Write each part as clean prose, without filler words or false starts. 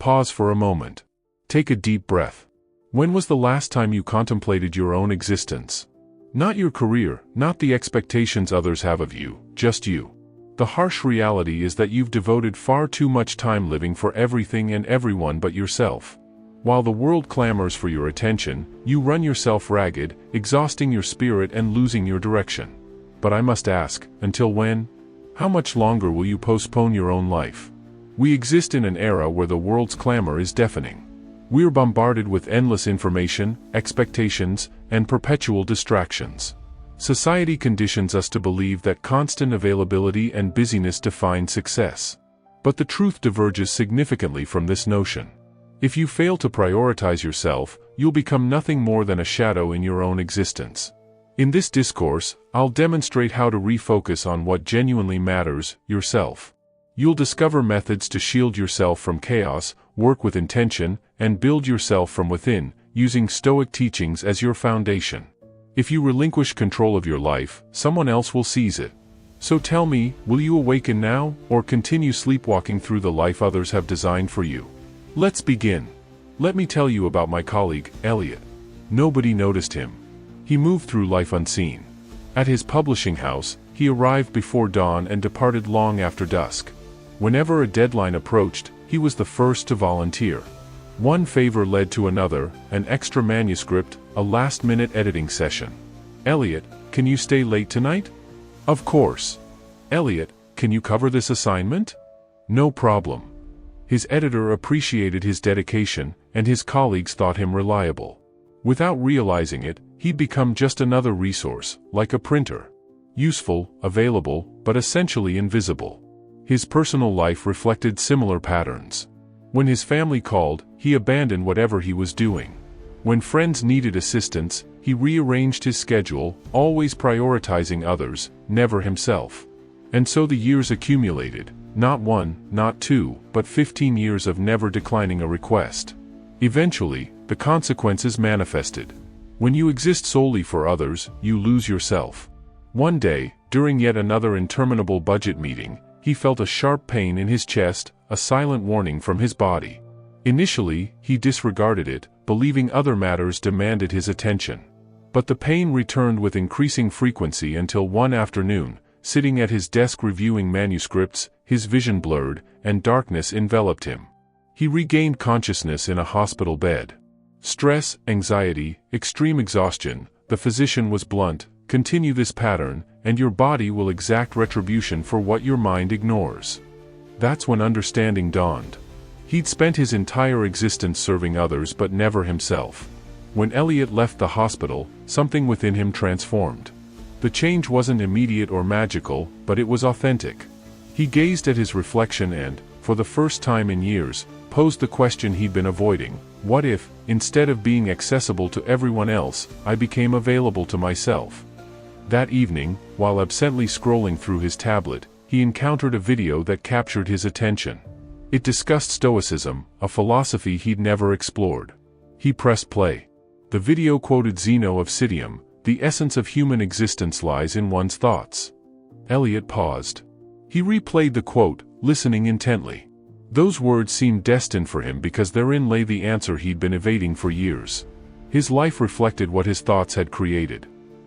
Pause for a moment. Take a deep breath. When was the last time you contemplated your own existence? Not your career, not the expectations others have of you, just you. The harsh reality is that you've devoted far too much time living for everything and everyone but yourself. While the world clamors for your attention, you run yourself ragged, exhausting your spirit and losing your direction. But I must ask, until when? How much longer will you postpone your own life? We exist in an era where the world's clamor is deafening. We're bombarded with endless information, expectations, and perpetual distractions. Society conditions us to believe that constant availability and busyness define success. But the truth diverges significantly from this notion. If you fail to prioritize yourself, you'll become nothing more than a shadow in your own existence. In this discourse, I'll demonstrate how to refocus on what genuinely matters, yourself. You'll discover methods to shield yourself from chaos, work with intention, and build yourself from within, using Stoic teachings as your foundation. If you relinquish control of your life, someone else will seize it. So tell me, will you awaken now, or continue sleepwalking through the life others have designed for you? Let's begin. Let me tell you about my colleague, Elliot. Nobody noticed him. He moved through life unseen. At his publishing house, he arrived before dawn and departed long after dusk. Whenever a deadline approached, he was the first to volunteer. One favor led to another, an extra manuscript, a last-minute editing session. Elliot, can you stay late tonight? Of course. Elliot, can you cover this assignment? No problem. His editor appreciated his dedication, and his colleagues thought him reliable. Without realizing it, he'd become just another resource, like a printer. Useful, available, but essentially invisible. His personal life reflected similar patterns. When his family called, he abandoned whatever he was doing. When friends needed assistance, he rearranged his schedule, always prioritizing others, never himself. And so the years accumulated, not 1, not 2, but 15 years of never declining a request. Eventually, the consequences manifested. When you exist solely for others, you lose yourself. One day, during yet another interminable budget meeting, he felt a sharp pain in his chest, a silent warning from his body. Initially, he disregarded it, believing other matters demanded his attention. But the pain returned with increasing frequency until one afternoon, sitting at his desk reviewing manuscripts, his vision blurred, and darkness enveloped him. He regained consciousness in a hospital bed. Stress, anxiety, extreme exhaustion, the physician was blunt. Continue this pattern, and your body will exact retribution for what your mind ignores. That's when understanding dawned. He'd spent his entire existence serving others but never himself. When Elliot left the hospital, something within him transformed. The change wasn't immediate or magical, but it was authentic. He gazed at his reflection and, for the first time in years, posed the question he'd been avoiding: what if, instead of being accessible to everyone else, I became available to myself? That evening, while absently scrolling through his tablet, he encountered a video that captured his attention. It discussed Stoicism, a philosophy he'd never explored. He pressed play. The video quoted Zeno of Citium: "The essence of human existence lies in one's thoughts." Elliot paused. He replayed the quote, listening intently. Those words seemed destined for him because therein lay the answer he'd been evading for years. His life reflected what his thoughts had created.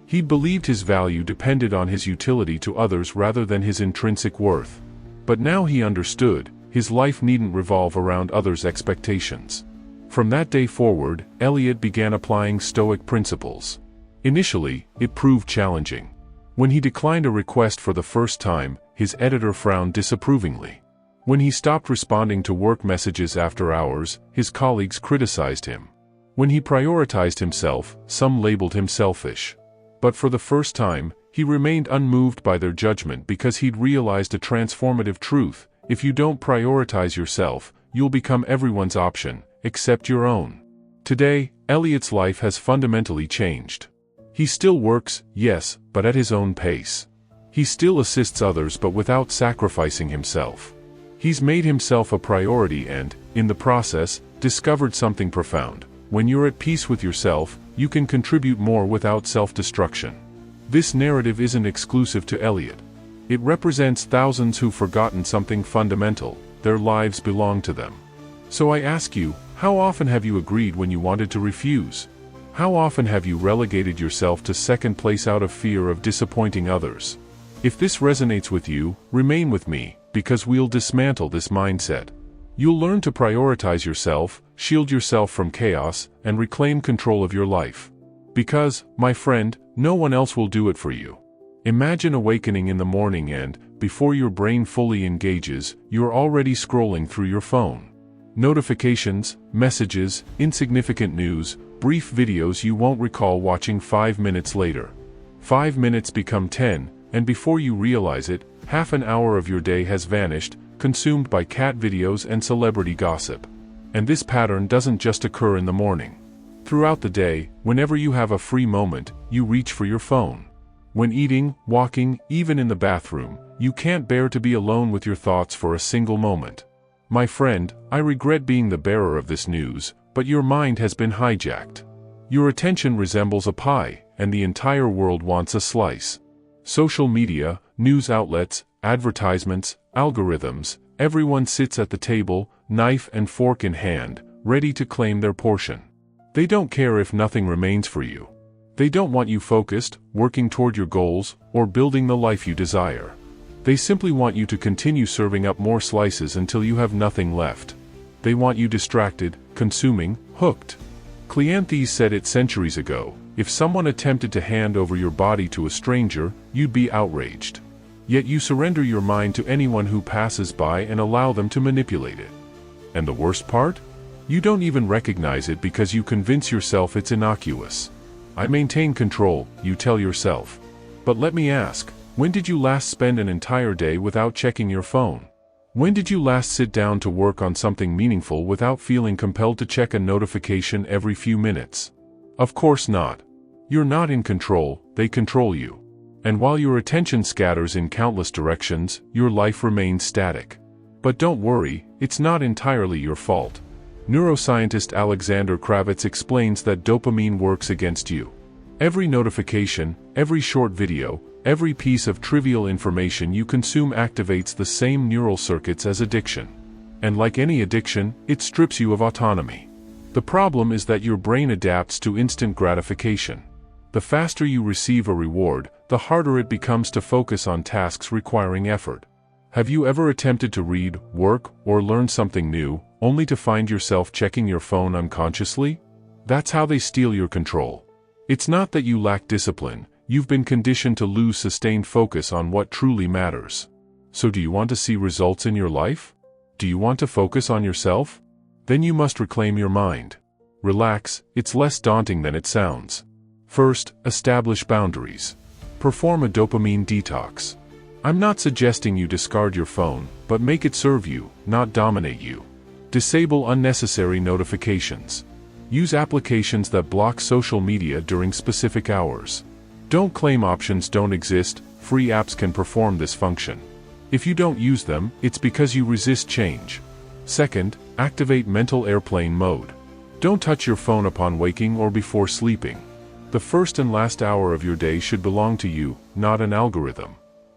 He believed his value depended on his utility to others rather than his intrinsic worth. But now he understood, his life needn't revolve around others' expectations. From that day forward, Elliot began applying Stoic principles. Initially, it proved challenging. When he declined a request for the first time, his editor frowned disapprovingly. When he stopped responding to work messages after hours, his colleagues criticized him. When he prioritized himself, some labeled him selfish. But for the first time, he remained unmoved by their judgment because he'd realized a transformative truth: if you don't prioritize yourself, you'll become everyone's option, except your own. Today, Elliot's life has fundamentally changed. He still works, yes, but at his own pace. He still assists others but without sacrificing himself. He's made himself a priority and, in the process, discovered something profound. When you're at peace with yourself, you can contribute more without self-destruction. This narrative isn't exclusive to Elliot. It represents thousands who've forgotten something fundamental: their lives belong to them. So I ask you, how often have you agreed when you wanted to refuse? How often have you relegated yourself to second place out of fear of disappointing others? If this resonates with you, remain with me, because we'll dismantle this mindset. You'll learn to prioritize yourself, shield yourself from chaos, and reclaim control of your life. Because, my friend, no one else will do it for you. Imagine awakening in the morning and, before your brain fully engages, you're already scrolling through your phone. Notifications, messages, insignificant news, brief videos you won't recall watching 5 minutes later. 5 minutes become 10, and before you realize it, half an hour of your day has vanished, consumed by cat videos and celebrity gossip. And this pattern doesn't just occur in the morning. Throughout the day, whenever you have a free moment, you reach for your phone. When eating, walking, even in the bathroom, you can't bear to be alone with your thoughts for a single moment. My friend, I regret being the bearer of this news, but your mind has been hijacked. Your attention resembles a pie, and the entire world wants a slice. Social media, news outlets, advertisements, algorithms, everyone sits at the table, knife and fork in hand, ready to claim their portion. They don't care if nothing remains for you. They don't want you focused, working toward your goals, or building the life you desire. They simply want you to continue serving up more slices until you have nothing left. They want you distracted, consuming, hooked. Cleanthes said it centuries ago, if someone attempted to hand over your body to a stranger, you'd be outraged. Yet you surrender your mind to anyone who passes by and allow them to manipulate it. And the worst part? You don't even recognize it because you convince yourself it's innocuous. I maintain control, you tell yourself. But let me ask, when did you last spend an entire day without checking your phone? When did you last sit down to work on something meaningful without feeling compelled to check a notification every few minutes? Of course not. You're not in control, they control you. And while your attention scatters in countless directions, your life remains static. But don't worry, it's not entirely your fault. Neuroscientist Alexander Kravitz explains that dopamine works against you. Every notification, every short video, every piece of trivial information you consume activates the same neural circuits as addiction. And like any addiction, it strips you of autonomy. The problem is that your brain adapts to instant gratification. The faster you receive a reward, the harder it becomes to focus on tasks requiring effort. Have you ever attempted to read, work, or learn something new, only to find yourself checking your phone unconsciously? That's how they steal your control. It's not that you lack discipline, you've been conditioned to lose sustained focus on what truly matters. So do you want to see results in your life? Do you want to focus on yourself? Then you must reclaim your mind. Relax, it's less daunting than it sounds. First, establish boundaries. Perform a dopamine detox. I'm not suggesting you discard your phone, but make it serve you, not dominate you. Disable unnecessary notifications. Use applications that block social media during specific hours. Don't claim options don't exist, free apps can perform this function. If you don't use them, it's because you resist change. Second, activate mental airplane mode. Don't touch your phone upon waking or before sleeping. The first and last hour of your day should belong to you, not an algorithm.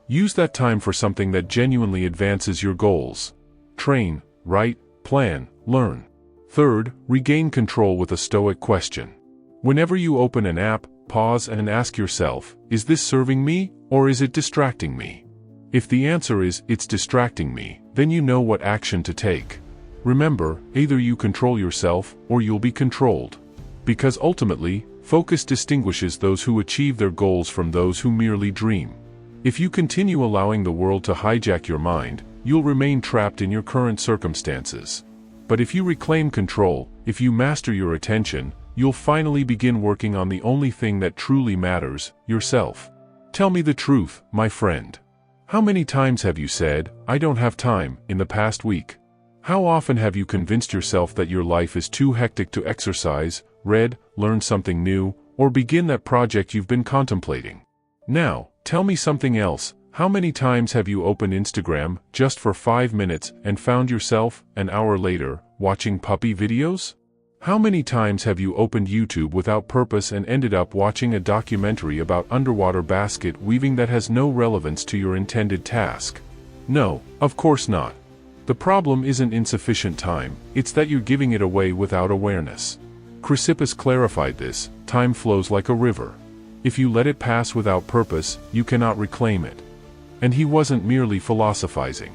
Use that time for something that genuinely advances your goals. Train, write, plan, learn. Third, regain control with a Stoic question. Whenever you open an app, pause and ask yourself, is this serving me, or is it distracting me? If the answer is, it's distracting me, then you know what action to take. Remember, either you control yourself, or you'll be controlled. Because ultimately, focus distinguishes those who achieve their goals from those who merely dream. If you continue allowing the world to hijack your mind, you'll remain trapped in your current circumstances. But if you reclaim control, if you master your attention, you'll finally begin working on the only thing that truly matters, yourself. Tell me the truth, my friend. How many times have you said, I don't have time, in the past week? How often have you convinced yourself that your life is too hectic to exercise, read, learn something new, or begin that project you've been contemplating? Now, tell me something else. How many times have you opened Instagram, just for 5 minutes, and found yourself, an hour later, watching puppy videos? How many times have you opened YouTube without purpose and ended up watching a documentary about underwater basket weaving that has no relevance to your intended task? No, of course not. The problem isn't insufficient time, it's that you're giving it away without awareness. Chrysippus clarified this: time flows like a river. If you let it pass without purpose, you cannot reclaim it. And he wasn't merely philosophizing.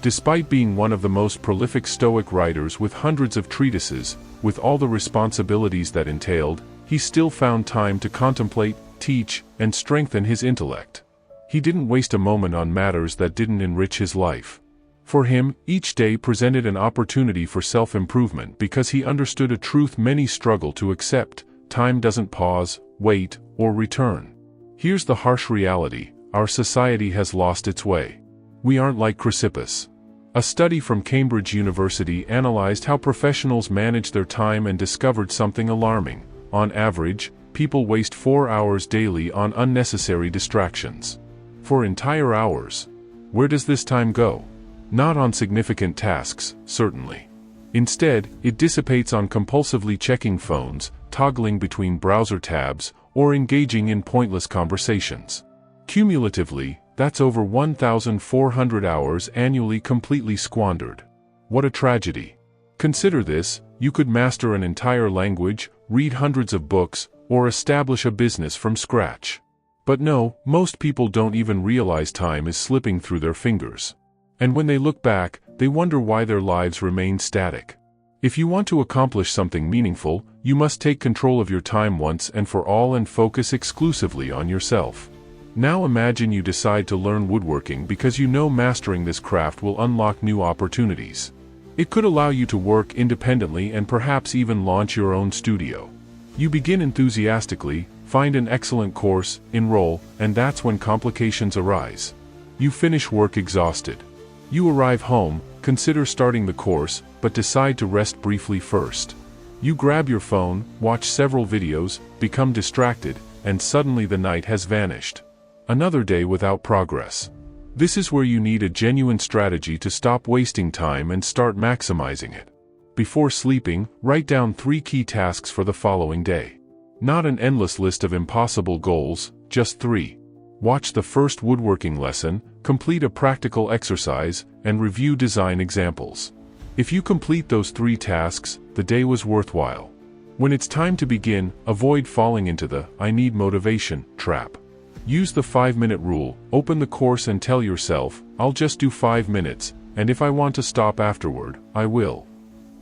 Despite being one of the most prolific Stoic writers with hundreds of treatises, with all the responsibilities that entailed, he still found time to contemplate, teach, and strengthen his intellect. He didn't waste a moment on matters that didn't enrich his life. For him, each day presented an opportunity for self-improvement because he understood a truth many struggle to accept: time doesn't pause, wait, or return. Here's the harsh reality: our society has lost its way. We aren't like Chrysippus. A study from Cambridge University analyzed how professionals manage their time and discovered something alarming. On average, people waste 4 hours daily on unnecessary distractions. 4 entire hours. Where does this time go? Not on significant tasks, certainly. Instead, it dissipates on compulsively checking phones, toggling between browser tabs, or engaging in pointless conversations. Cumulatively, that's over 1,400 hours annually completely squandered. What a tragedy. Consider this: you could master an entire language, read hundreds of books, or establish a business from scratch. But no, most people don't even realize time is slipping through their fingers. And when they look back, they wonder why their lives remain static. If you want to accomplish something meaningful, you must take control of your time once and for all and focus exclusively on yourself. Now imagine you decide to learn woodworking because you know mastering this craft will unlock new opportunities. It could allow you to work independently and perhaps even launch your own studio. You begin enthusiastically, find an excellent course, enroll, and that's when complications arise. You finish work exhausted. You arrive home, consider starting the course, but decide to rest briefly first. You grab your phone, watch several videos, become distracted, and suddenly the night has vanished. Another day without progress. This is where you need a genuine strategy to stop wasting time and start maximizing it. Before sleeping, write down 3 key tasks for the following day. Not an endless list of impossible goals, just 3. Watch the first woodworking lesson, complete a practical exercise, and review design examples. If you complete those 3 tasks, the day was worthwhile. When it's time to begin, avoid falling into the "I need motivation" trap. Use the 5-minute rule: open the course and tell yourself, "I'll just do 5 minutes, and if I want to stop afterward, I will."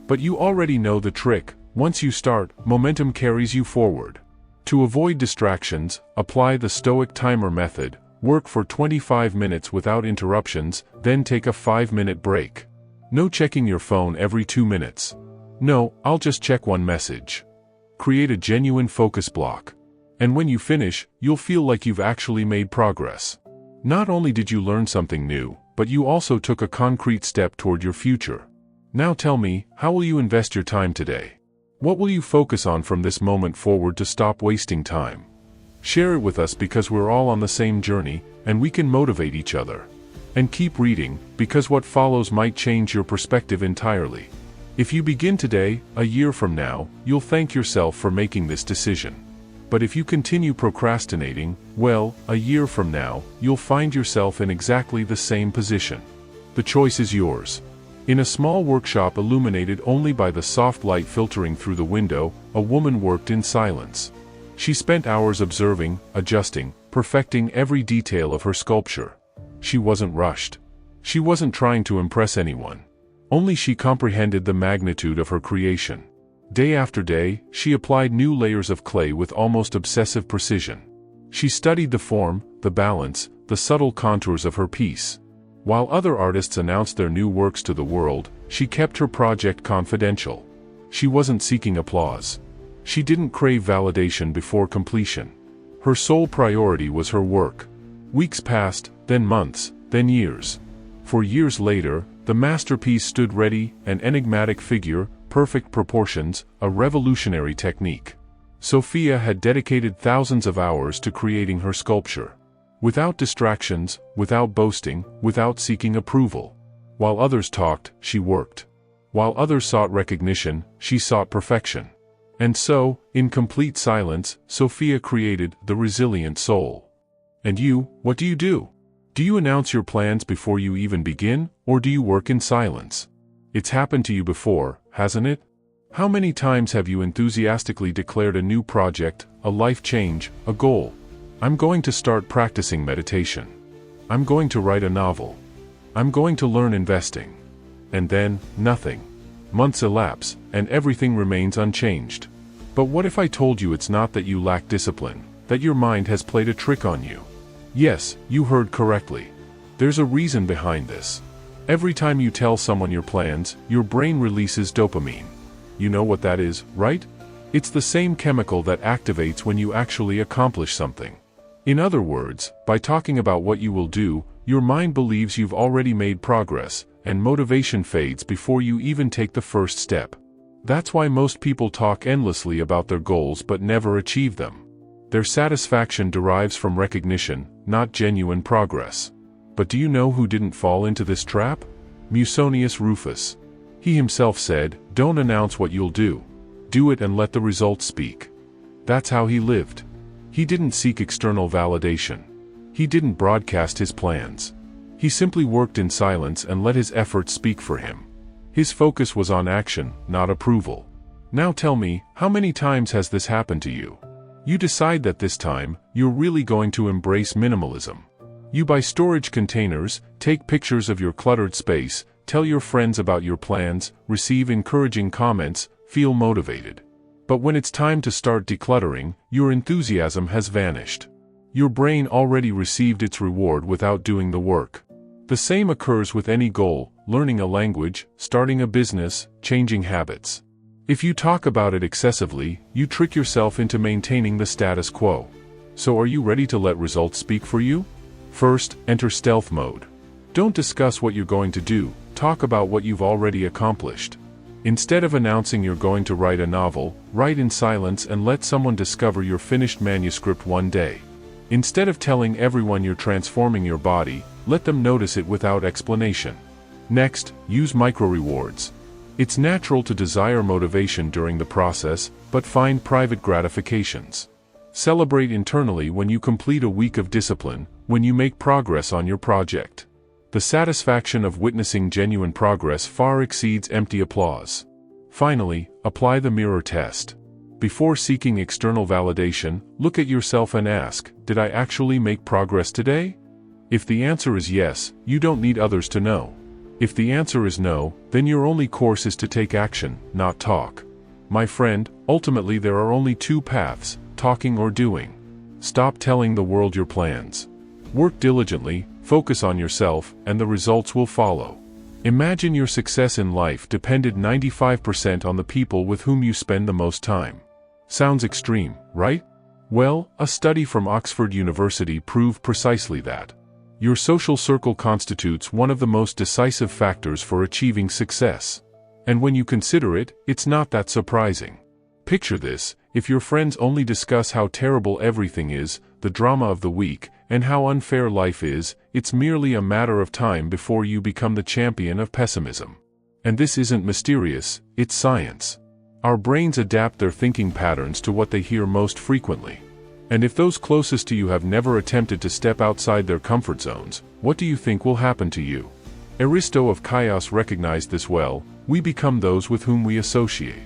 But you already know the trick: once you start, momentum carries you forward. To avoid distractions, apply the Stoic timer method: work for 25 minutes without interruptions, then take a 5-minute break. No checking your phone every 2 minutes. No, "I'll just check one message." Create a genuine focus block. And when you finish, you'll feel like you've actually made progress. Not only did you learn something new, but you also took a concrete step toward your future. Now tell me, how will you invest your time today? What will you focus on from this moment forward to stop wasting time? Share it with us because we're all on the same journey, and we can motivate each other. And keep reading, because what follows might change your perspective entirely. If you begin today, a year from now, you'll thank yourself for making this decision. But if you continue procrastinating, well, a year from now, you'll find yourself in exactly the same position. The choice is yours. In a small workshop illuminated only by the soft light filtering through the window, a woman worked in silence. She spent hours observing, adjusting, perfecting every detail of her sculpture. She wasn't rushed. She wasn't trying to impress anyone. Only she comprehended the magnitude of her creation. Day after day, she applied new layers of clay with almost obsessive precision. She studied the form, the balance, the subtle contours of her piece. While other artists announced their new works to the world, she kept her project confidential. She wasn't seeking applause. She didn't crave validation before completion. Her sole priority was her work. Weeks passed, then months, then years. For years later, the masterpiece stood ready, an enigmatic figure, perfect proportions, a revolutionary technique. Sophia had dedicated thousands of hours to creating her sculpture. Without distractions, without boasting, without seeking approval. While others talked, she worked. While others sought recognition, she sought perfection. And so, in complete silence, Sophia created the resilient soul. And you, what do you do? Do you announce your plans before you even begin, or do you work in silence? It's happened to you before, hasn't it? How many times have you enthusiastically declared a new project, a life change, a goal? I'm going to start practicing meditation. I'm going to write a novel. I'm going to learn investing. And then, nothing. Months elapse, and everything remains unchanged. But what if I told you it's not that you lack discipline, that your mind has played a trick on you? Yes, you heard correctly. There's a reason behind this. Every time you tell someone your plans, your brain releases dopamine. You know what that is, right? It's the same chemical that activates when you actually accomplish something. In other words, by talking about what you will do, your mind believes you've already made progress, and motivation fades before you even take the first step. That's why most people talk endlessly about their goals but never achieve them. Their satisfaction derives from recognition, not genuine progress. But do you know who didn't fall into this trap? Musonius Rufus. He himself said, "Don't announce what you'll do. Do it and let the results speak." That's how he lived. He didn't seek external validation. He didn't broadcast his plans. He simply worked in silence and let his efforts speak for him. His focus was on action, not approval. Now tell me, how many times has this happened to you? You decide that this time, you're really going to embrace minimalism. You buy storage containers, take pictures of your cluttered space, tell your friends about your plans, receive encouraging comments, feel motivated. But when it's time to start decluttering, your enthusiasm has vanished. Your brain already received its reward without doing the work. The same occurs with any goal: learning a language, starting a business, changing habits. If you talk about it excessively, you trick yourself into maintaining the status quo. So are you ready to let results speak for you? First, enter stealth mode. Don't discuss what you're going to do, talk about what you've already accomplished. Instead of announcing you're going to write a novel, write in silence and let someone discover your finished manuscript one day. Instead of telling everyone you're transforming your body, let them notice it without explanation. Next, use micro-rewards. It's natural to desire motivation during the process, but find private gratifications. Celebrate internally when you complete a week of discipline, when you make progress on your project. The satisfaction of witnessing genuine progress far exceeds empty applause. Finally, apply the mirror test. Before seeking external validation, look at yourself and ask, did I actually make progress today? If the answer is yes, you don't need others to know. If the answer is no, then your only course is to take action, not talk. My friend, ultimately there are only two paths: talking or doing. Stop telling the world your plans. Work diligently, focus on yourself, and the results will follow. Imagine your success in life depended 95% on the people with whom you spend the most time. Sounds extreme, right? Well, a study from Oxford University proved precisely that. Your social circle constitutes one of the most decisive factors for achieving success. And when you consider it, it's not that surprising. Picture this: if your friends only discuss how terrible everything is, the drama of the week, and how unfair life is, it's merely a matter of time before you become the champion of pessimism. And this isn't mysterious, it's science. Our brains adapt their thinking patterns to what they hear most frequently. And if those closest to you have never attempted to step outside their comfort zones, what do you think will happen to you? Aristo of Chios recognized this well: we become those with whom we associate.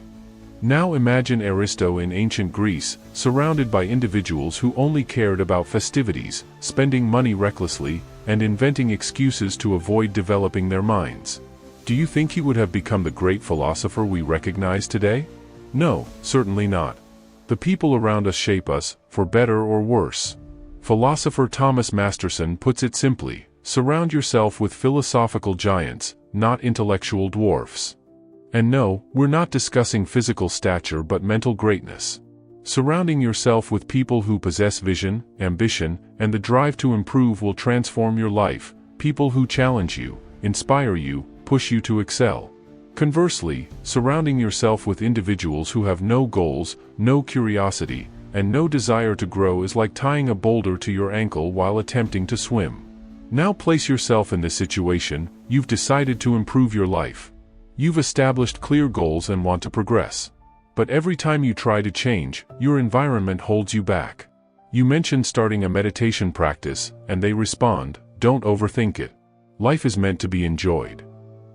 Now imagine Aristo in ancient Greece, surrounded by individuals who only cared about festivities, spending money recklessly, and inventing excuses to avoid developing their minds. Do you think he would have become the great philosopher we recognize today? No, certainly not. The people around us shape us, for better or worse. Philosopher Thomas Masterson puts it simply: surround yourself with philosophical giants, not intellectual dwarfs. And no, we're not discussing physical stature but mental greatness. Surrounding yourself with people who possess vision, ambition, and the drive to improve will transform your life. People who challenge you, inspire you, push you to excel. Conversely, surrounding yourself with individuals who have no goals, no curiosity, and no desire to grow is like tying a boulder to your ankle while attempting to swim. Now place yourself in this situation: you've decided to improve your life. You've established clear goals and want to progress. But every time you try to change, your environment holds you back. You mention starting a meditation practice, and they respond, don't overthink it. Life is meant to be enjoyed.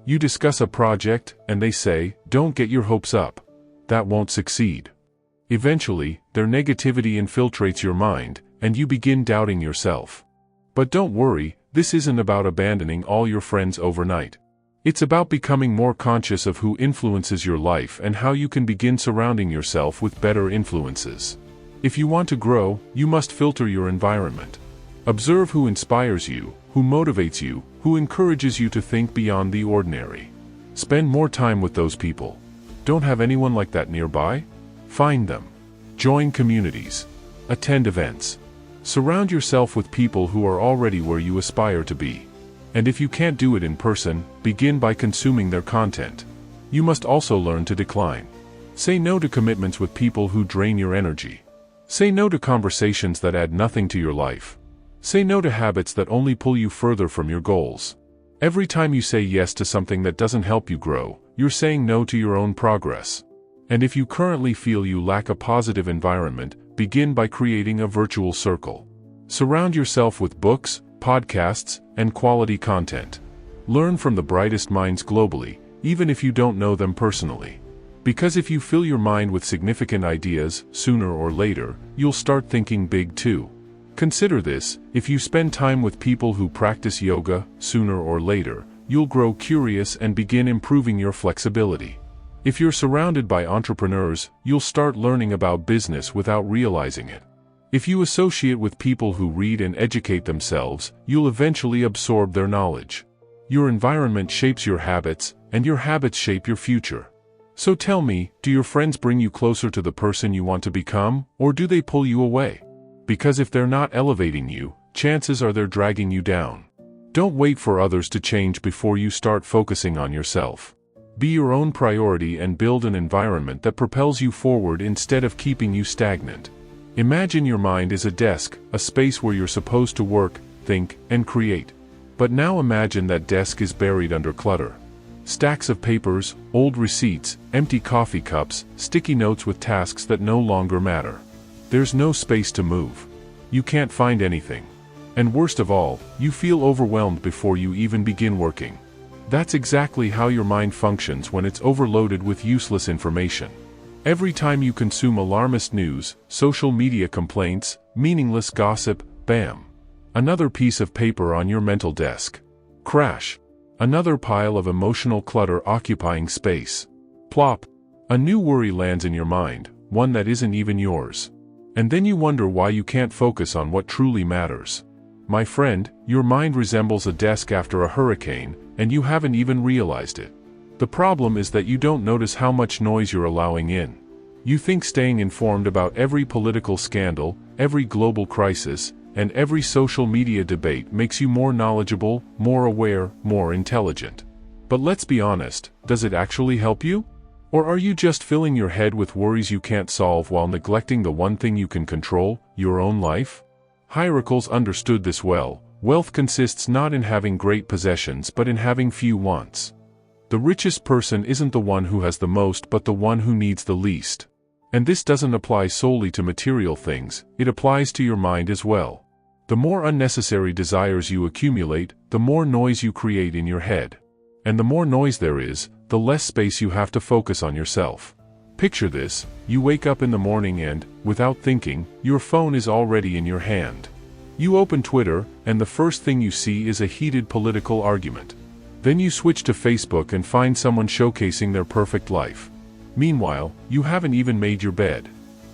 You discuss a project, and they say, don't get your hopes up. That won't succeed. Eventually, their negativity infiltrates your mind, and you begin doubting yourself. But don't worry, this isn't about abandoning all your friends overnight. It's about becoming more conscious of who influences your life and how you can begin surrounding yourself with better influences. If you want to grow, you must filter your environment. Observe who inspires you, who motivates you, who encourages you to think beyond the ordinary. Spend more time with those people. Don't have anyone like that nearby? Find them. Join communities. Attend events. Surround yourself with people who are already where you aspire to be. And if you can't do it in person, begin by consuming their content. You must also learn to decline. Say no to commitments with people who drain your energy. Say no to conversations that add nothing to your life. Say no to habits that only pull you further from your goals. Every time you say yes to something that doesn't help you grow, you're saying no to your own progress. And if you currently feel you lack a positive environment, begin by creating a virtual circle. Surround yourself with books, podcasts, and quality content. Learn from the brightest minds globally, even if you don't know them personally. Because if you fill your mind with significant ideas, sooner or later, you'll start thinking big too. Consider this: if you spend time with people who practice yoga, sooner or later, you'll grow curious and begin improving your flexibility. If you're surrounded by entrepreneurs, you'll start learning about business without realizing it. If you associate with people who read and educate themselves, you'll eventually absorb their knowledge. Your environment shapes your habits, and your habits shape your future. So tell me, do your friends bring you closer to the person you want to become, or do they pull you away? Because if they're not elevating you, chances are they're dragging you down. Don't wait for others to change before you start focusing on yourself. Be your own priority and build an environment that propels you forward instead of keeping you stagnant. Imagine your mind is a desk, a space where you're supposed to work, think, and create. But now imagine that desk is buried under clutter. Stacks of papers, old receipts, empty coffee cups, sticky notes with tasks that no longer matter. There's no space to move. You can't find anything. And worst of all, you feel overwhelmed before you even begin working. That's exactly how your mind functions when it's overloaded with useless information. Every time you consume alarmist news, social media complaints, meaningless gossip, bam! Another piece of paper on your mental desk. Crash! Another pile of emotional clutter occupying space. Plop! A new worry lands in your mind, one that isn't even yours. And then you wonder why you can't focus on what truly matters. My friend, your mind resembles a desk after a hurricane, and you haven't even realized it. The problem is that you don't notice how much noise you're allowing in. You think staying informed about every political scandal, every global crisis, and every social media debate makes you more knowledgeable, more aware, more intelligent. But let's be honest, does it actually help you? Or are you just filling your head with worries you can't solve while neglecting the one thing you can control, your own life? Hierarchs understood this well. Wealth consists not in having great possessions but in having few wants. The richest person isn't the one who has the most but the one who needs the least. And this doesn't apply solely to material things, it applies to your mind as well. The more unnecessary desires you accumulate, the more noise you create in your head. And the more noise there is, the less space you have to focus on yourself. Picture this: you wake up in the morning and, without thinking, your phone is already in your hand. You open Twitter, and the first thing you see is a heated political argument. Then you switch to Facebook and find someone showcasing their perfect life. Meanwhile, you haven't even made your bed.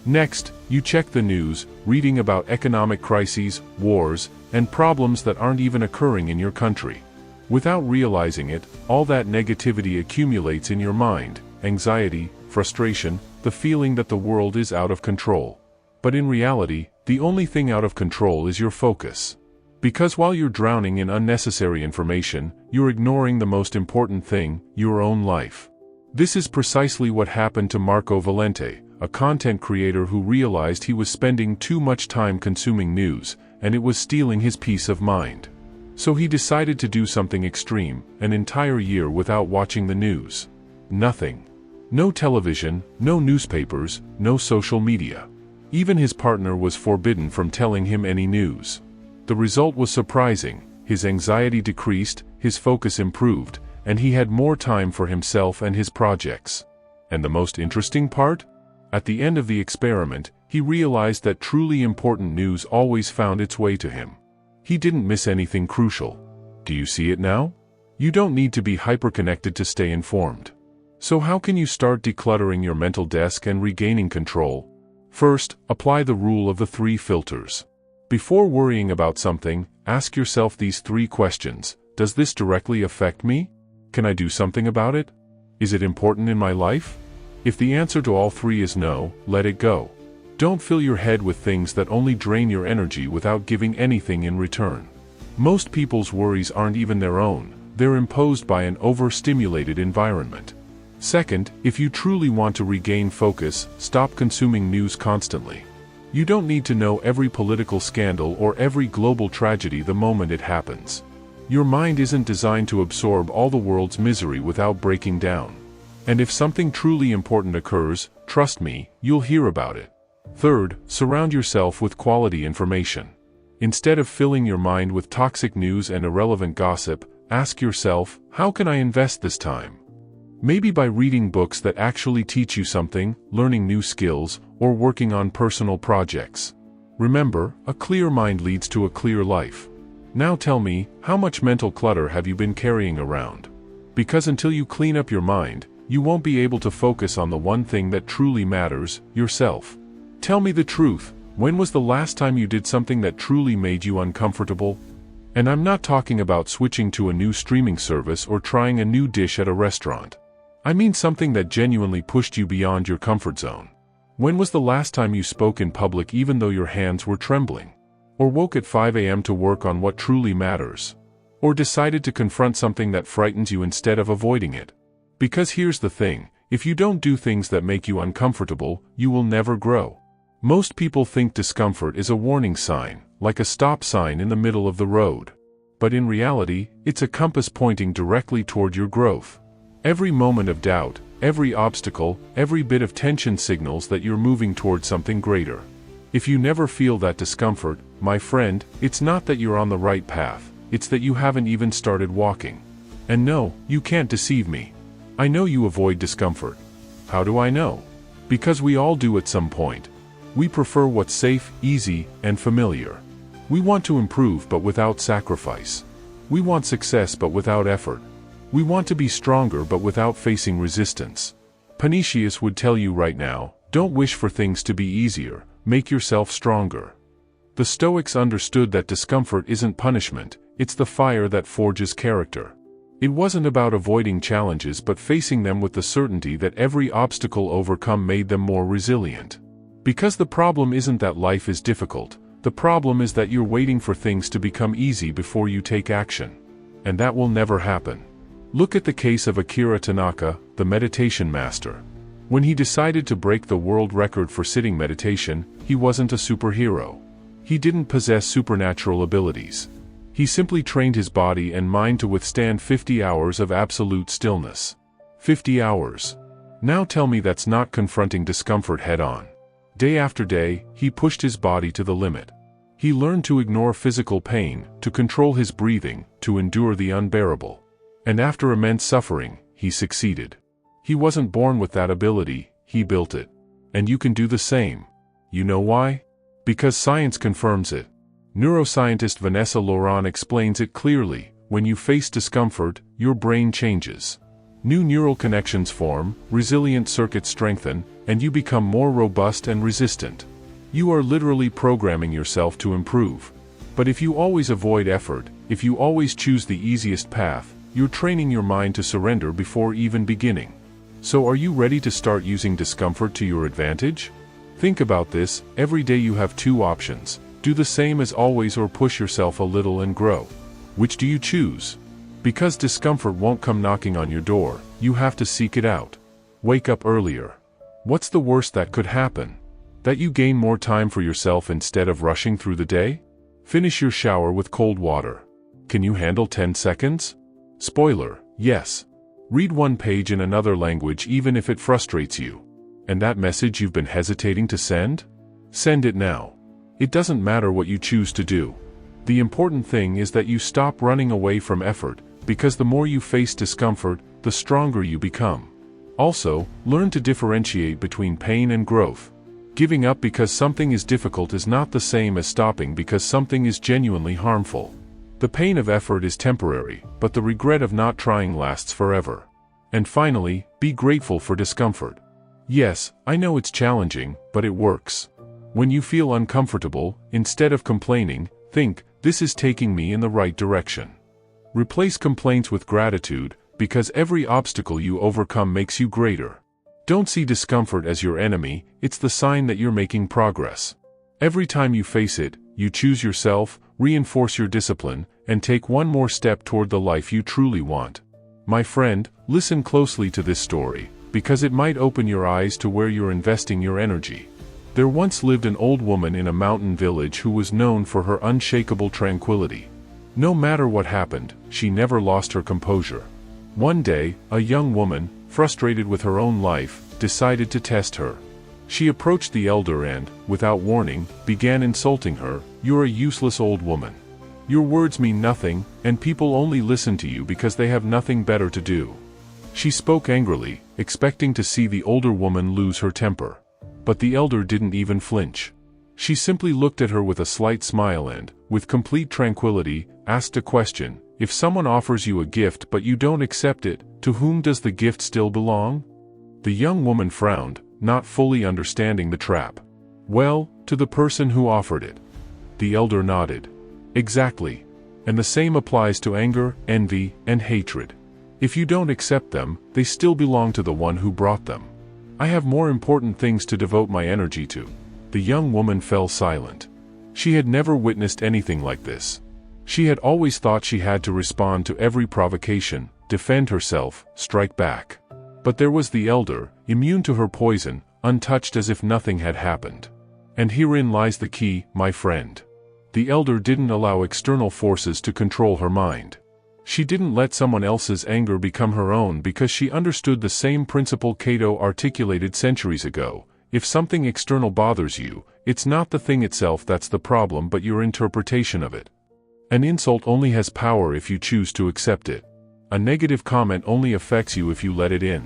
Next, you check the news, reading about economic crises, wars, and problems that aren't even occurring in your country. Without realizing it, all that negativity accumulates in your mind: anxiety, frustration, the feeling that the world is out of control. But in reality, the only thing out of control is your focus. Because while you're drowning in unnecessary information, you're ignoring the most important thing: your own life. This is precisely what happened to Marco Valente, a content creator who realized he was spending too much time consuming news, and it was stealing his peace of mind. So he decided to do something extreme: an entire year without watching the news. Nothing. No television, no newspapers, no social media. Even his partner was forbidden from telling him any news. The result was surprising: his anxiety decreased, his focus improved, and he had more time for himself and his projects. And the most interesting part? At the end of the experiment, he realized that truly important news always found its way to him. He didn't miss anything crucial. Do you see it now? You don't need to be hyperconnected to stay informed. So how can you start decluttering your mental desk and regaining control? First, apply the rule of the 3 filters. Before worrying about something, ask yourself these 3 questions. Does this directly affect me? Can I do something about it? Is it important in my life? If the answer to all 3 is no, let it go. Don't fill your head with things that only drain your energy without giving anything in return. Most people's worries aren't even their own, they're imposed by an overstimulated environment. Second, if you truly want to regain focus, stop consuming news constantly. You don't need to know every political scandal or every global tragedy the moment it happens. Your mind isn't designed to absorb all the world's misery without breaking down. And if something truly important occurs, trust me, you'll hear about it. Third, surround yourself with quality information. Instead of filling your mind with toxic news and irrelevant gossip, ask yourself, how can I invest this time? Maybe by reading books that actually teach you something, learning new skills, or working on personal projects. Remember, a clear mind leads to a clear life. Now tell me, how much mental clutter have you been carrying around? Because until you clean up your mind, you won't be able to focus on the one thing that truly matters, yourself. Tell me the truth, when was the last time you did something that truly made you uncomfortable? And I'm not talking about switching to a new streaming service or trying a new dish at a restaurant. I mean something that genuinely pushed you beyond your comfort zone. When was the last time you spoke in public even though your hands were trembling? Or woke at 5 a.m. to work on what truly matters? Or decided to confront something that frightens you instead of avoiding it? Because here's the thing, if you don't do things that make you uncomfortable, you will never grow. Most people think discomfort is a warning sign, like a stop sign in the middle of the road. But in reality, it's a compass pointing directly toward your growth. Every moment of doubt, every obstacle, every bit of tension signals that you're moving toward something greater. If you never feel that discomfort, my friend, it's not that you're on the right path, it's that you haven't even started walking. And no, you can't deceive me. I know you avoid discomfort. How do I know? Because we all do at some point. We prefer what's safe, easy, and familiar. We want to improve but without sacrifice. We want success but without effort. We want to be stronger but without facing resistance. Pernicious would tell you right now, don't wish for things to be easier, make yourself stronger. The Stoics understood that discomfort isn't punishment, it's the fire that forges character. It wasn't about avoiding challenges but facing them with the certainty that every obstacle overcome made them more resilient. Because the problem isn't that life is difficult, the problem is that you're waiting for things to become easy before you take action. And that will never happen. Look at the case of Akira Tanaka, the meditation master. When he decided to break the world record for sitting meditation, he wasn't a superhero. He didn't possess supernatural abilities. He simply trained his body and mind to withstand 50 hours of absolute stillness. 50 hours. Now tell me that's not confronting discomfort head-on. Day after day, he pushed his body to the limit. He learned to ignore physical pain, to control his breathing, to endure the unbearable. And after immense suffering, he succeeded. He wasn't born with that ability, he built it. And you can do the same. You know why? Because science confirms it. Neuroscientist Vanessa Laurent explains it clearly. When you face discomfort, your brain changes. New neural connections form, resilient circuits strengthen, and you become more robust and resistant. You are literally programming yourself to improve. But if you always avoid effort, if you always choose the easiest path, you're training your mind to surrender before even beginning. So are you ready to start using discomfort to your advantage? Think about this, every day you have 2 options. Do the same as always or push yourself a little and grow. Which do you choose? Because discomfort won't come knocking on your door, you have to seek it out. Wake up earlier. What's the worst that could happen? That you gain more time for yourself instead of rushing through the day? Finish your shower with cold water. Can you handle 10 seconds? Spoiler, yes. Read 1 page in another language even if it frustrates you. And that message you've been hesitating to send? Send it now. It doesn't matter what you choose to do. The important thing is that you stop running away from effort, because the more you face discomfort, the stronger you become. Also, learn to differentiate between pain and growth. Giving up because something is difficult is not the same as stopping because something is genuinely harmful. The pain of effort is temporary, but the regret of not trying lasts forever. And finally, be grateful for discomfort. Yes, I know it's challenging, but it works. When you feel uncomfortable, instead of complaining, think, "This is taking me in the right direction." Replace complaints with gratitude, because every obstacle you overcome makes you greater. Don't see discomfort as your enemy, it's the sign that you're making progress. Every time you face it, you choose yourself, reinforce your discipline, and take one more step toward the life you truly want. My friend, listen closely to this story, because it might open your eyes to where you're investing your energy. There once lived an old woman in a mountain village who was known for her unshakable tranquility. No matter what happened, she never lost her composure. One day, a young woman, frustrated with her own life, decided to test her. She approached the elder and, without warning, began insulting her. "You're a useless old woman. Your words mean nothing, and people only listen to you because they have nothing better to do." She spoke angrily, expecting to see the older woman lose her temper. But the elder didn't even flinch. She simply looked at her with a slight smile and, with complete tranquility, asked a question: "If someone offers you a gift but you don't accept it, to whom does the gift still belong?" The young woman frowned, not fully understanding the trap. "Well, to the person who offered it." The elder nodded. "Exactly. And the same applies to anger, envy, and hatred. If you don't accept them, they still belong to the one who brought them. I have more important things to devote my energy to." The young woman fell silent. She had never witnessed anything like this. She had always thought she had to respond to every provocation, defend herself, strike back. But there was the elder, immune to her poison, untouched as if nothing had happened. And herein lies the key, my friend. The elder didn't allow external forces to control her mind. She didn't let someone else's anger become her own because she understood the same principle Cato articulated centuries ago: if something external bothers you, it's not the thing itself that's the problem but your interpretation of it. An insult only has power if you choose to accept it. A negative comment only affects you if you let it in.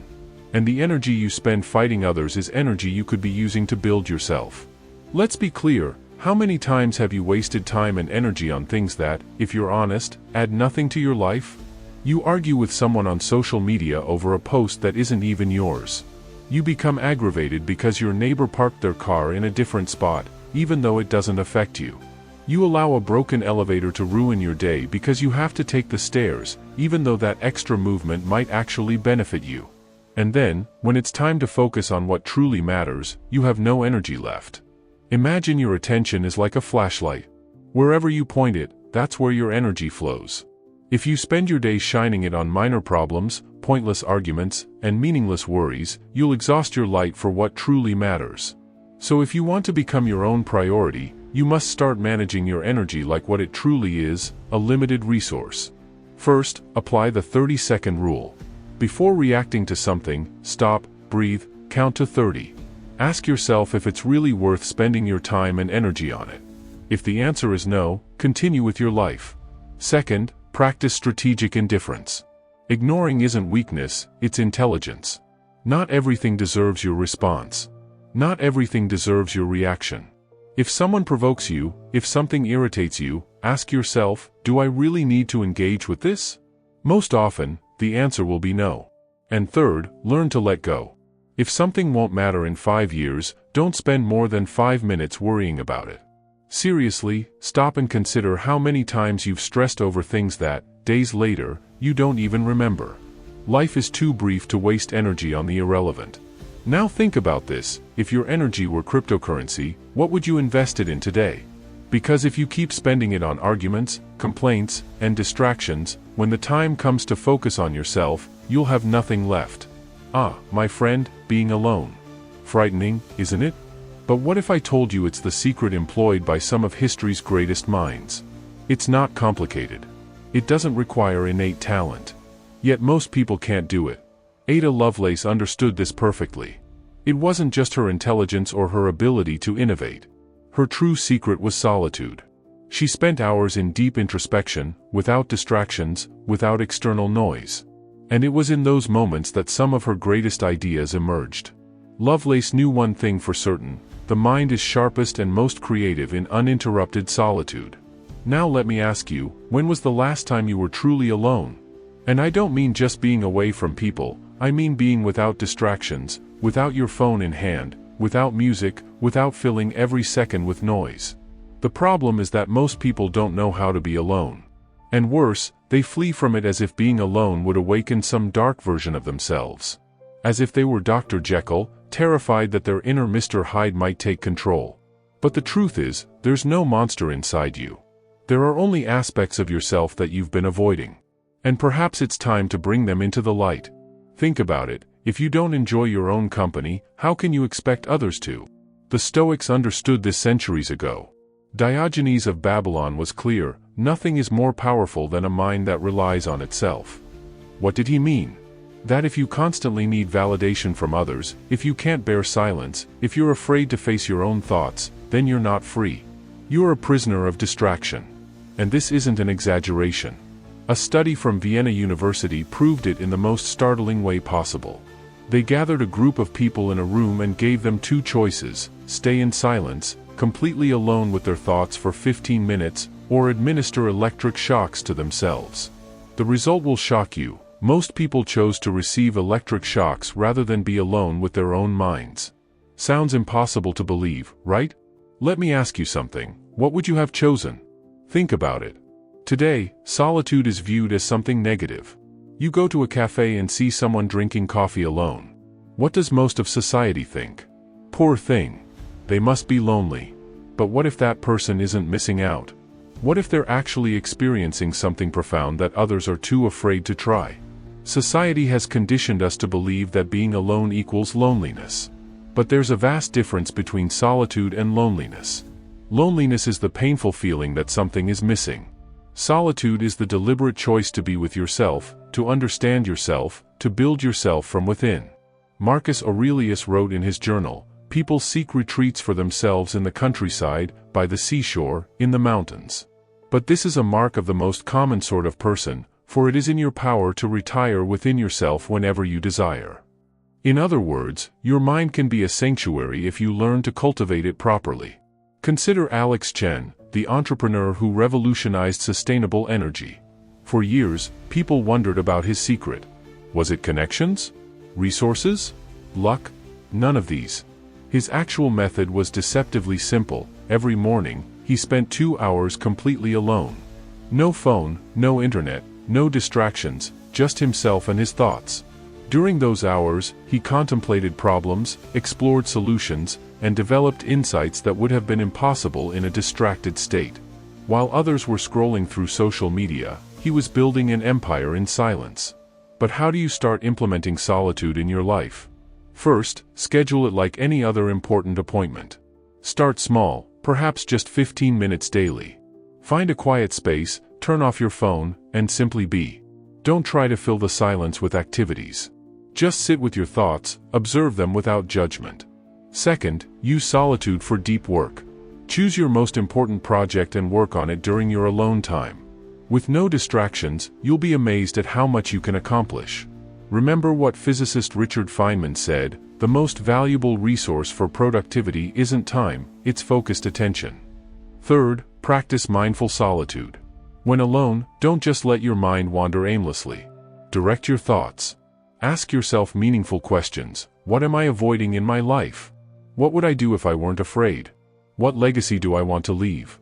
And the energy you spend fighting others is energy you could be using to build yourself. Let's be clear, how many times have you wasted time and energy on things that, if you're honest, add nothing to your life? You argue with someone on social media over a post that isn't even yours. You become aggravated because your neighbor parked their car in a different spot, even though it doesn't affect you. You allow a broken elevator to ruin your day because you have to take the stairs, even though that extra movement might actually benefit you. And then, when it's time to focus on what truly matters, you have no energy left. Imagine your attention is like a flashlight. Wherever you point it, that's where your energy flows. If you spend your day shining it on minor problems, pointless arguments, and meaningless worries, you'll exhaust your light for what truly matters. So if you want to become your own priority, you must start managing your energy like what it truly is, a limited resource. First, apply the 30-second rule. Before reacting to something, stop, breathe, count to 30. Ask yourself if it's really worth spending your time and energy on it. If the answer is no, continue with your life. Second, practice strategic indifference. Ignoring isn't weakness, it's intelligence. Not everything deserves your response. Not everything deserves your reaction. If someone provokes you, if something irritates you, ask yourself, do I really need to engage with this? Most often, the answer will be no. And third, learn to let go. If something won't matter in 5 years, don't spend more than 5 minutes worrying about it. Seriously, stop and consider how many times you've stressed over things that, days later, you don't even remember. Life is too brief to waste energy on the irrelevant. Now think about this: if your energy were cryptocurrency, what would you invest it in today? Because if you keep spending it on arguments, complaints, and distractions, when the time comes to focus on yourself, you'll have nothing left. Ah, my friend, being alone. Frightening, isn't it? But what if I told you it's the secret employed by some of history's greatest minds? It's not complicated. It doesn't require innate talent. Yet most people can't do it. Ada Lovelace understood this perfectly. It wasn't just her intelligence or her ability to innovate. Her true secret was solitude. She spent hours in deep introspection, without distractions, without external noise. And it was in those moments that some of her greatest ideas emerged. Lovelace knew one thing for certain: the mind is sharpest and most creative in uninterrupted solitude. Now let me ask you, when was the last time you were truly alone? And I don't mean just being away from people, I mean being without distractions, without your phone in hand, without music, without filling every second with noise. The problem is that most people don't know how to be alone. And worse, they flee from it as if being alone would awaken some dark version of themselves. As if they were Dr. Jekyll, terrified that their inner Mr. Hyde might take control. But the truth is, there's no monster inside you. There are only aspects of yourself that you've been avoiding. And perhaps it's time to bring them into the light. Think about it: if you don't enjoy your own company, how can you expect others to? The Stoics understood this centuries ago. Diogenes of Babylon was clear: nothing is more powerful than a mind that relies on itself. What did he mean? That if you constantly need validation from others, if you can't bear silence, if you're afraid to face your own thoughts, then you're not free. You're a prisoner of distraction. And this isn't an exaggeration. A study from Vienna University proved it in the most startling way possible. They gathered a group of people in a room and gave them two choices: stay in silence, completely alone with their thoughts for 15 minutes, or administer electric shocks to themselves. The result will shock you. Most people chose to receive electric shocks rather than be alone with their own minds. Sounds impossible to believe, right? Let me ask you something: what would you have chosen? Think about it. Today, solitude is viewed as something negative. You go to a cafe and see someone drinking coffee alone. What does most of society think? Poor thing. They must be lonely. But what if that person isn't missing out? What if they're actually experiencing something profound that others are too afraid to try? Society has conditioned us to believe that being alone equals loneliness. But there's a vast difference between solitude and loneliness. Loneliness is the painful feeling that something is missing. Solitude is the deliberate choice to be with yourself, to understand yourself, to build yourself from within. Marcus Aurelius wrote in his journal, "People seek retreats for themselves in the countryside, by the seashore, in the mountains. But this is a mark of the most common sort of person, for it is in your power to retire within yourself whenever you desire." In other words, your mind can be a sanctuary if you learn to cultivate it properly. Consider Alex Chen, the entrepreneur who revolutionized sustainable energy. For years, people wondered about his secret. Was it connections? Resources? Luck? None of these. His actual method was deceptively simple. Every morning, he spent 2 hours completely alone. No phone, no internet, no distractions, just himself and his thoughts. During those hours, he contemplated problems, explored solutions, and developed insights that would have been impossible in a distracted state. While others were scrolling through social media, he was building an empire in silence. But how do you start implementing solitude in your life? First, schedule it like any other important appointment. Start small, perhaps just 15 minutes daily. Find a quiet space, turn off your phone, and simply be. Don't try to fill the silence with activities. Just sit with your thoughts, observe them without judgment. Second, use solitude for deep work. Choose your most important project and work on it during your alone time. With no distractions, you'll be amazed at how much you can accomplish. Remember what physicist Richard Feynman said: the most valuable resource for productivity isn't time, it's focused attention. Third, practice mindful solitude. When alone, don't just let your mind wander aimlessly. Direct your thoughts. Ask yourself meaningful questions. What am I avoiding in my life? What would I do if I weren't afraid? What legacy do I want to leave?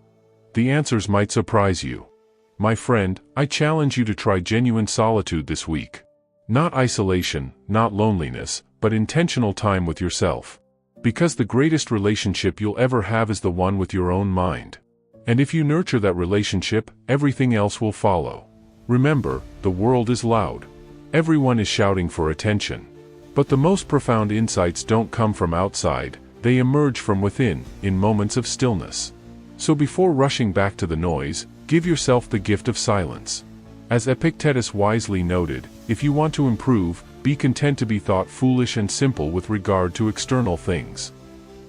The answers might surprise you. My friend, I challenge you to try genuine solitude this week. Not isolation, not loneliness, but intentional time with yourself. Because the greatest relationship you'll ever have is the one with your own mind. And if you nurture that relationship, everything else will follow. Remember, the world is loud. Everyone is shouting for attention. But the most profound insights don't come from outside, they emerge from within, in moments of stillness. So before rushing back to the noise, give yourself the gift of silence. As Epictetus wisely noted, if you want to improve, be content to be thought foolish and simple with regard to external things.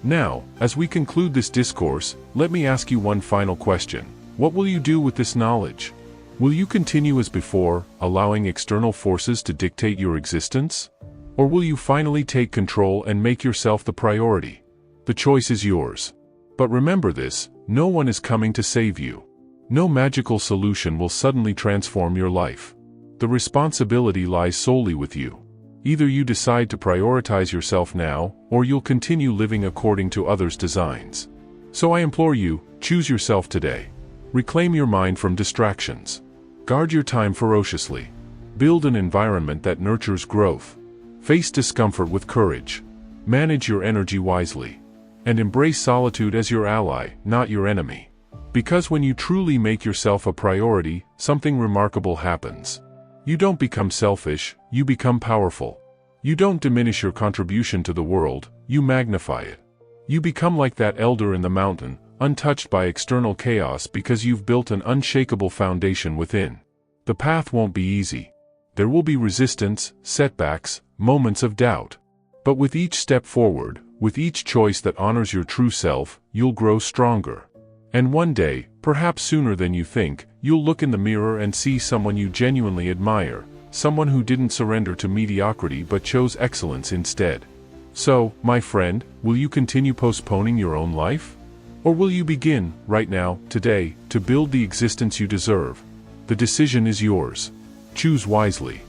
Now, as we conclude this discourse, let me ask you one final question. What will you do with this knowledge? Will you continue as before, allowing external forces to dictate your existence? Or will you finally take control and make yourself the priority? The choice is yours. But remember this, no one is coming to save you. No magical solution will suddenly transform your life. The responsibility lies solely with you. Either you decide to prioritize yourself now, or you'll continue living according to others' designs. So I implore you, choose yourself today. Reclaim your mind from distractions. Guard your time ferociously. Build an environment that nurtures growth. Face discomfort with courage. Manage your energy wisely. And embrace solitude as your ally, not your enemy. Because when you truly make yourself a priority, something remarkable happens. You don't become selfish, you become powerful. You don't diminish your contribution to the world, you magnify it. You become like that elder in the mountain, untouched by external chaos because you've built an unshakable foundation within. The path won't be easy. There will be resistance, setbacks, moments of doubt. But with each step forward, with each choice that honors your true self, you'll grow stronger. And one day, perhaps sooner than you think, you'll look in the mirror and see someone you genuinely admire, someone who didn't surrender to mediocrity but chose excellence instead. So, my friend, will you continue postponing your own life? Or will you begin, right now, today, to build the existence you deserve? The decision is yours. Choose wisely.